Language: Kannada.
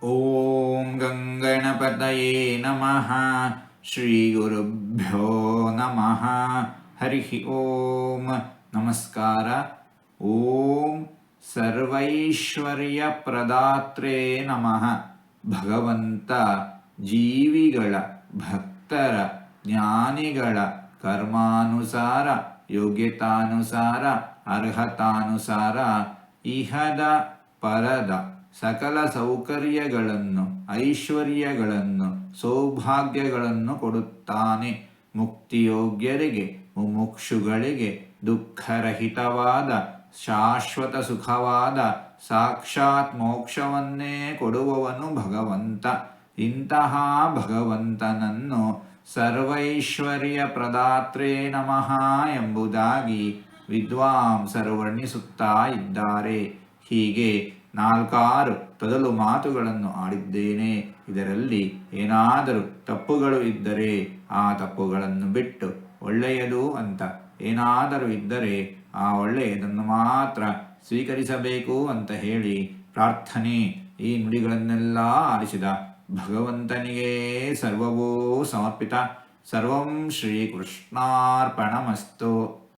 ಓಂ ಗಂಗಣಪತಯೇ ನಮಃ. ಶ್ರೀ ಗುರುಭ್ಯೋ ನಮಃ. ಹರಿ ಓಂ. ನಮಸ್ಕಾರ. ಓಂ ಸರ್ವೈಶ್ವರ್ಯ ಪ್ರದಾತ್ರೇ ನಮಃ. ಭಗವಂತ ಜೀವಿಗಳ, ಭಕ್ತರ, ಜ್ಞಾನಿಗಳ ಕರ್ಮಾನುಸಾರ, ಯೋಗ್ಯತಾನುಸಾರ, ಅರ್ಹತಾನುಸಾರ ಇಹದ ಪರದ ಸಕಲ ಸೌಕರ್ಯಗಳನ್ನು, ಐಶ್ವರ್ಯಗಳನ್ನು, ಸೌಭಾಗ್ಯಗಳನ್ನು ಕೊಡುತ್ತಾನೆ. ಮುಕ್ತಿಯೋಗ್ಯರಿಗೆ, ಮುಮುಕ್ಷುಗಳಿಗೆ ದುಃಖರಹಿತವಾದ ಶಾಶ್ವತ ಸುಖವಾದ ಸಾಕ್ಷಾತ್ ಮೋಕ್ಷವನ್ನೇ ಕೊಡುವವನು ಭಗವಂತ. ಇಂತಹ ಭಗವಂತನನ್ನು ಸರ್ವೈಶ್ವರ್ಯ ಪ್ರದಾತ್ರೇ ನಮಃ ಎಂಬುದಾಗಿ ವಿದ್ವಾಂಸರು ವರ್ಣಿಸುತ್ತಾ ಇದ್ದಾರೆ. ಹೀಗೆ 4 ತೊದಲು ಮಾತುಗಳನ್ನು ಆಡಿದ್ದೇನೆ. ಇದರಲ್ಲಿ ಏನಾದರೂ ತಪ್ಪುಗಳು ಇದ್ದರೆ ಆ ತಪ್ಪುಗಳನ್ನು ಬಿಟ್ಟು ಒಳ್ಳೆಯದು ಅಂತ ಏನಾದರೂ ಇದ್ದರೆ ಆ ಒಳ್ಳೆಯದನ್ನು ಮಾತ್ರ ಸ್ವೀಕರಿಸಬೇಕು ಅಂತ ಹೇಳಿ ಪ್ರಾರ್ಥನೆ. ಈ ನುಡಿಗಳನ್ನೆಲ್ಲ ಆಲಿಸಿದ ಭಗವಂತನಿಗೆ ಸರ್ವವೂ ಸಮರ್ಪಿತ. ಸರ್ವಂ ಶ್ರೀಕೃಷ್ಣಾರ್ಪಣಮಸ್ತು.